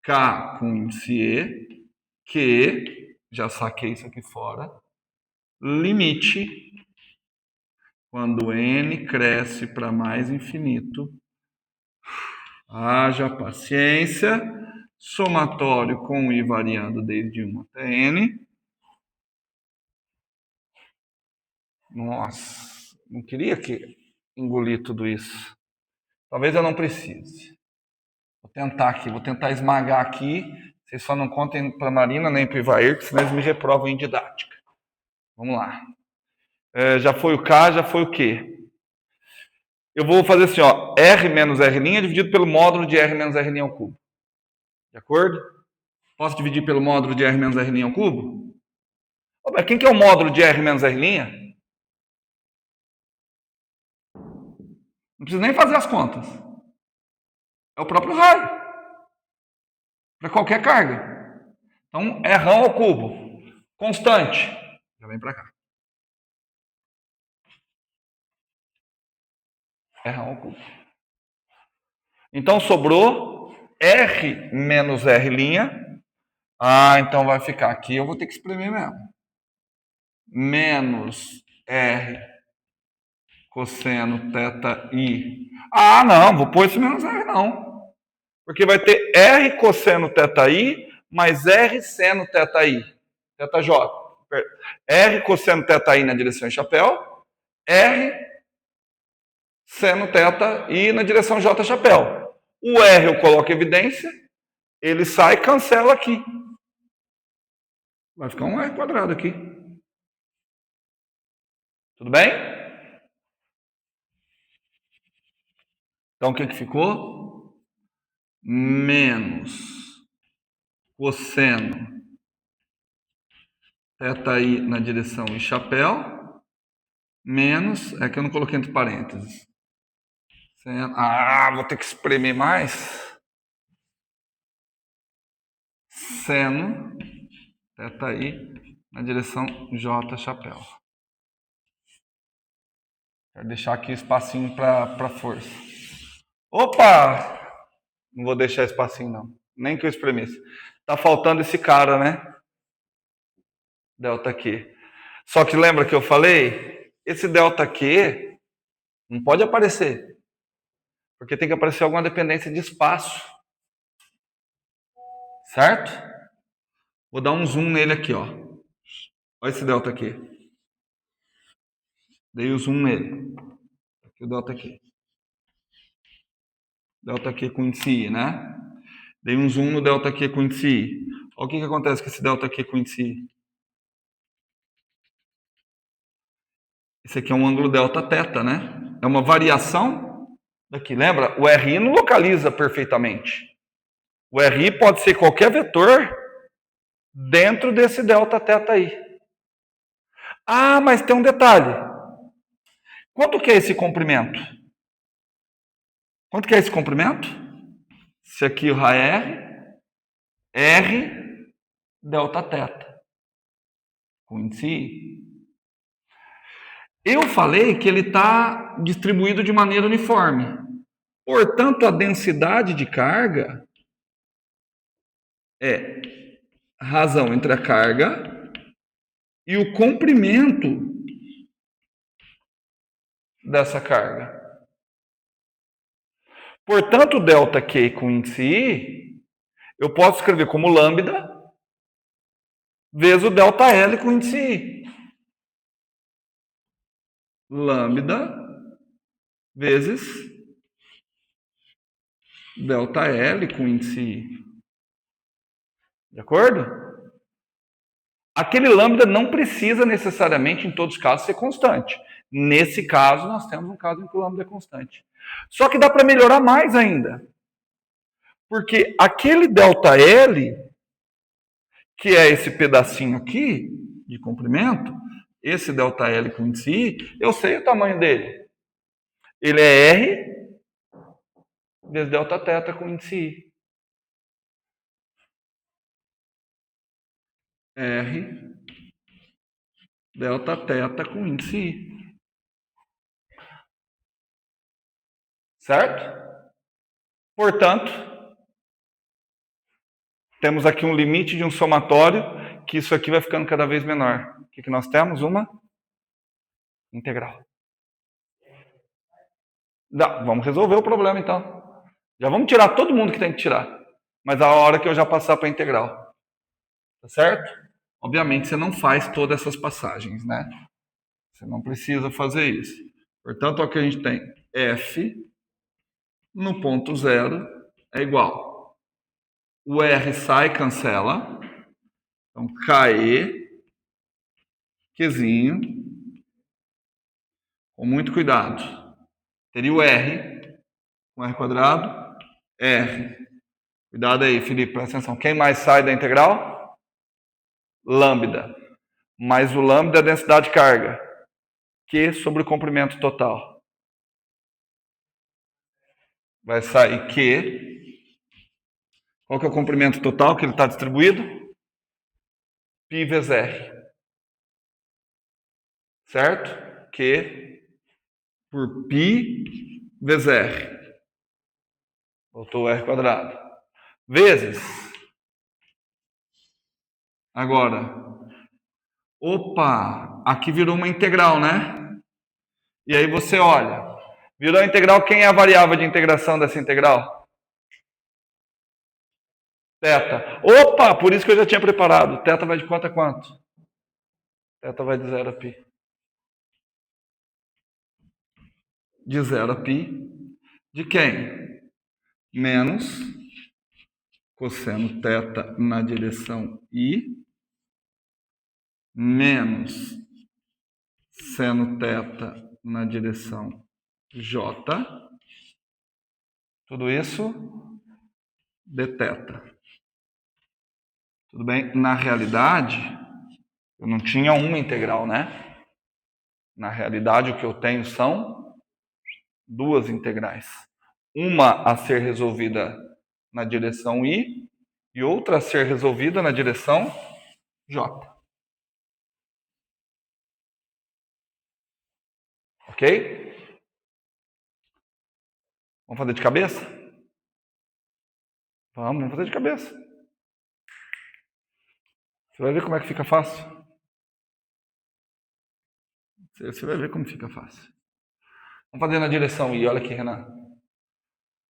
K com índice E, que, já saquei isso aqui fora, limite, quando N cresce para mais infinito, haja paciência, somatório com I variando desde 1 até N. Nossa, não queria engolir tudo isso. Talvez eu não precise. Vou tentar aqui, vou tentar esmagar aqui. Vocês só não contem para a Marina nem para o Ivair, que senão eles me reprovam em didática. Vamos lá. Já foi o K, já foi o Q. Eu vou fazer assim, ó, R menos R' dividido pelo módulo de R menos R' ao cubo. De acordo? Posso dividir pelo módulo de R menos R' ao cubo? Quem que é o módulo de R menos R'? Não preciso nem fazer as contas. É o próprio raio. Para qualquer carga. Então, R ao cubo. Constante. Já vem para cá. R ao cubo. Então, sobrou R menos R'. Então vai ficar aqui. Eu vou ter que exprimir mesmo. Menos R cosseno θi. Não, vou pôr esse menos R não. Porque vai ter R cosseno θi mais R seno θi. θj. R cosseno θi na direção chapéu. R seno θi na direção J chapéu. O R eu coloco evidência. Ele sai e cancela aqui. Vai ficar um R quadrado aqui. Tudo bem? Então, o que ficou? Menos cosseno θi na direção I chapéu, menos, é que eu não coloquei entre parênteses. Vou ter que espremer mais. Seno θi na direção J chapéu. Quero deixar aqui o espacinho para força. Opa! Não vou deixar espacinho, não. Nem que eu espremesse. Tá faltando esse cara, né? Delta Q. Só que lembra que eu falei? Esse delta Q não pode aparecer. Porque tem que aparecer alguma dependência de espaço. Certo? Vou dar um zoom nele aqui, ó. Olha esse delta Q. Dei o zoom nele. Aqui o delta Q. Delta Q com índice I, né? Dei um zoom no delta Q com índice I. Olha o que acontece com esse delta Q com índice I. Esse aqui é um ângulo delta θ, né? É uma variação daqui. Lembra? O RI não localiza perfeitamente. O RI pode ser qualquer vetor dentro desse delta θ aí. Ah, mas tem um detalhe. Quanto que é esse comprimento? Quanto que é esse comprimento? Esse aqui o R delta θ. Com índice I. Eu falei que ele está distribuído de maneira uniforme. Portanto, a densidade de carga é razão entre a carga e o comprimento dessa carga. Portanto, o delta Q com índice I, eu posso escrever como lambda vezes o delta L com índice I. Lambda vezes delta L com índice I. De acordo? Aquele lambda não precisa necessariamente, em todos os casos, ser constante. Nesse caso, nós temos um caso em que o lambda é constante. Só que dá para melhorar mais ainda. Porque aquele ΔL, que é esse pedacinho aqui, de comprimento, esse ΔL com índice I, eu sei o tamanho dele. Ele é R vezes Δθ com índice I. R Δθ com índice I. Certo? Portanto, temos aqui um limite de um somatório, que isso aqui vai ficando cada vez menor. O que nós temos? Uma integral. Não, vamos resolver o problema, então. Já vamos tirar todo mundo que tem que tirar. Mas a hora que eu já passar para a integral. Tá certo? Obviamente, você não faz todas essas passagens, né? Você não precisa fazer isso. Portanto, o que a gente tem? F no ponto zero é igual. O R sai, cancela. Então, KE, Qzinho, com muito cuidado. Teria o R, com R quadrado, R. Cuidado aí, Felipe, presta atenção. Quem mais sai da integral? Lambda. Mais o lambda é a densidade de carga. Q sobre o comprimento total. Vai sair Q. Qual que é o comprimento total que ele está distribuído? Pi vezes R. Certo? Q por pi vezes R. Voltou o R quadrado. Vezes. Agora. Opa! Aqui virou uma integral, né? E aí você olha. Virou a integral, quem é a variável de integração dessa integral? Θ. Opa! Por isso que eu já tinha preparado. Θ vai de quanto a quanto? Θ vai de 0 a π. De 0 a π. De quem? Menos cosseno θ na direção I, menos seno θ na direção J, Tudo isso deteta. Tudo bem? Na realidade, eu não tinha uma integral, né? Na realidade, o que eu tenho são duas integrais. Uma a ser resolvida na direção I e outra a ser resolvida na direção J. Ok? Vamos fazer de cabeça? Vamos fazer de cabeça. Você vai ver como é que fica fácil. Você vai ver como fica fácil. Vamos fazer na direção I. Olha aqui, Renan.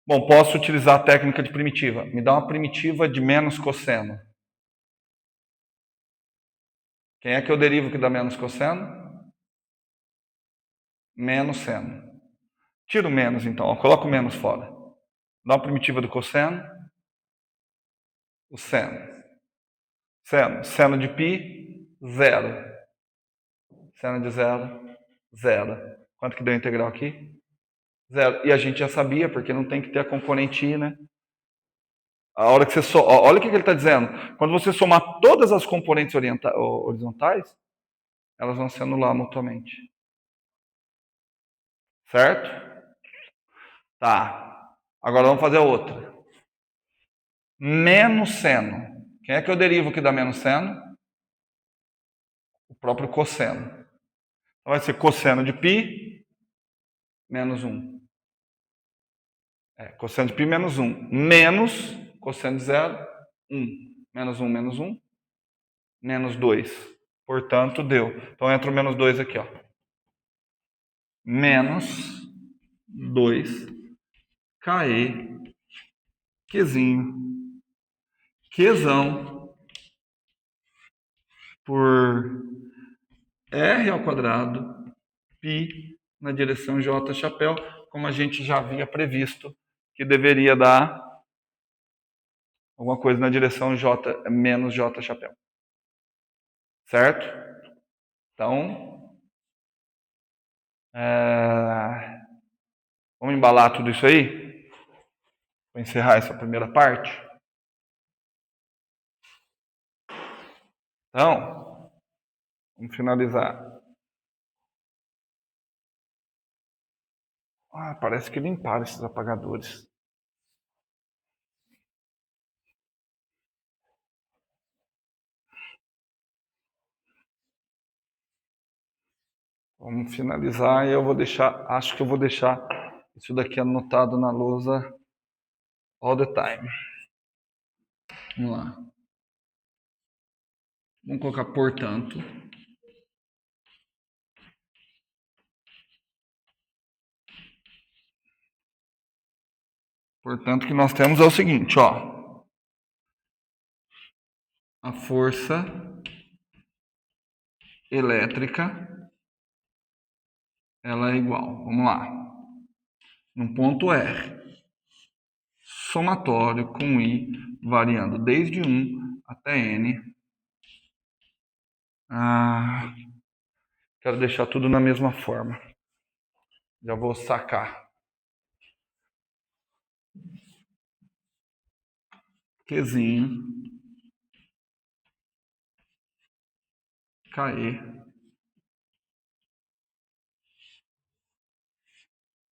Bom, posso utilizar a técnica de primitiva. Me dá uma primitiva de menos cosseno. Quem é que eu derivo que dá menos cosseno? Menos seno. Tira o menos, então. Coloca o menos fora. Dá uma primitiva do cosseno. O seno. Seno. Seno de π, 0. Seno de 0, 0. Quanto que deu a integral aqui? 0. E a gente já sabia, porque não tem que ter a componente I, né? A hora que você olha o que ele está dizendo. Quando você somar todas as componentes horizontais, elas vão se anular mutuamente. Certo? Tá. Agora vamos fazer a outra. Menos seno. Quem é que eu derivo que dá menos seno? O próprio cosseno. Então vai ser cosseno de π menos 1. Cosseno de π menos 1. Menos cosseno de 0, 1. Menos 1, menos 1. Menos 2. Portanto, deu. Então entra o menos 2 aqui, ó. Menos 2 KE Qzinho. Qzão por R ao quadrado π na direção J chapéu, como a gente já havia previsto, que deveria dar alguma coisa na direção J menos J chapéu. Certo? Então, vamos embalar tudo isso aí? Para encerrar essa primeira parte? Então, vamos finalizar. Parece que limparam esses apagadores. Vamos finalizar e eu vou deixar, acho que eu vou deixar isso daqui anotado na lousa all the time. Vamos lá. Vamos colocar portanto. Portanto, o que nós temos é o seguinte, ó. A força elétrica, ela é igual, vamos lá, no ponto R, somatório com I variando desde 1 até N. Quero deixar tudo na mesma forma. Já vou sacar. Qzinho, KE,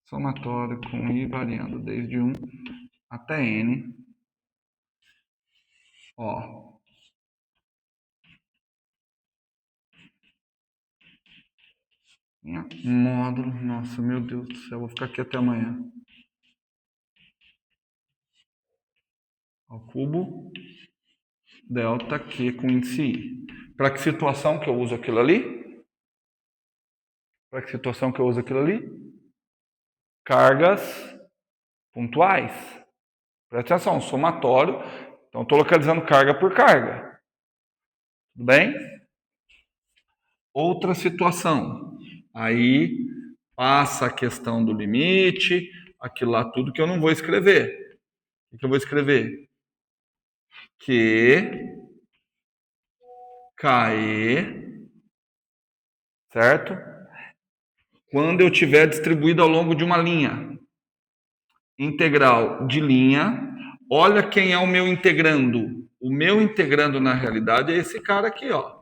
somatório com I variando desde 1 até N. Ó. Módulo, nossa, meu Deus do céu, vou ficar aqui até amanhã. Ao cubo, delta Q com índice I. Para que situação que eu uso aquilo ali? Para que situação que eu uso aquilo ali? Cargas pontuais. Presta atenção, somatório. Então, estou localizando carga por carga. Tudo bem? Outra situação. Aí passa a questão do limite, aquilo lá tudo que eu não vou escrever. O que eu vou escrever? Q, KE, certo? Quando eu tiver distribuído ao longo de uma linha. integral de linha. Olha quem é o meu integrando. O meu integrando, na realidade, é esse cara aqui, ó.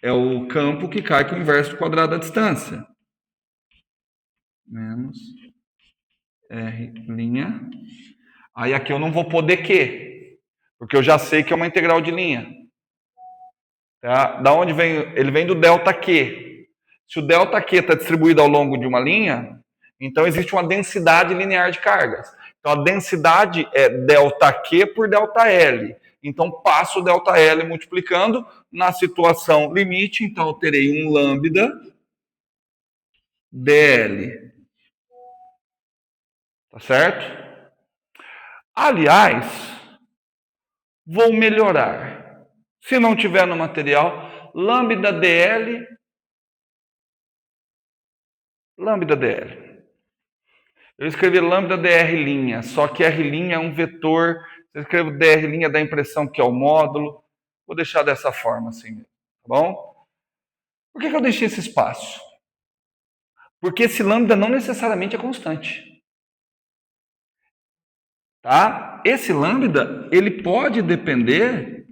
É o campo que cai com o inverso do quadrado da distância. Menos R'. Aí aqui eu não vou poder Q, porque eu já sei que é uma integral de linha. Tá? Da onde vem? Ele vem do delta Q. Se o delta Q está distribuído ao longo de uma linha, então existe uma densidade linear de cargas. Então a densidade é delta Q por delta L. Então passo o delta L multiplicando na situação limite, então eu terei um lambda dl. Tá certo? Aliás, vou melhorar. Se não tiver no material, lambda dl. Eu escrevi lambda dr', só que R' é um vetor. Eu escrevo dr' da impressão que é o módulo. Vou deixar dessa forma assim, tá bom? Por que eu deixei esse espaço? Porque esse lambda não necessariamente é constante. Tá? Esse lambda, ele pode depender,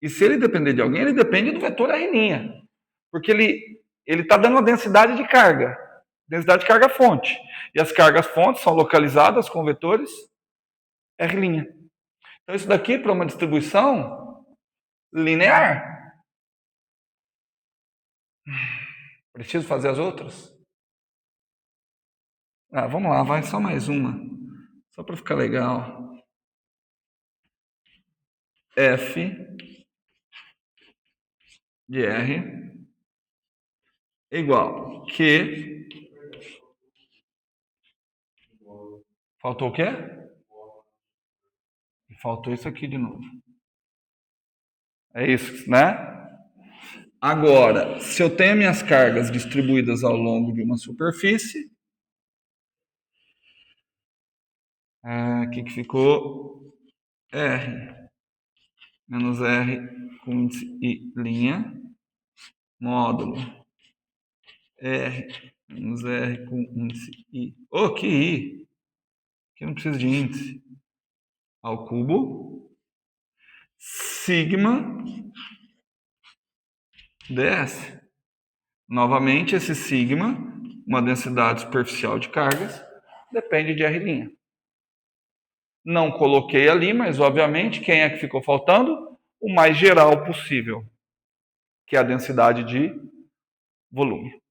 e se ele depender de alguém, ele depende do vetor R'. Porque ele está dando uma densidade de carga fonte. E as cargas fontes são localizadas com vetores R'. Então, isso daqui para uma distribuição linear. Preciso fazer as outras? Vamos lá, vai só mais uma. Só para ficar legal. F de R igual Q. Faltou o quê? Faltou isso aqui de novo. É isso, né? Agora, se eu tenho minhas cargas distribuídas ao longo de uma superfície, aqui que ficou R menos R com índice I linha, módulo R menos R com índice I. Que I? Que eu não preciso de índice. Ao cubo, sigma ds. Novamente, esse sigma, uma densidade superficial de cargas, depende de R'. Não coloquei ali, mas obviamente, quem é que ficou faltando? O mais geral possível, que é a densidade de volume.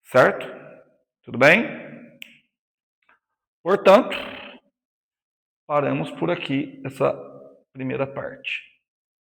Certo? Tudo bem? Portanto, paramos por aqui essa primeira parte.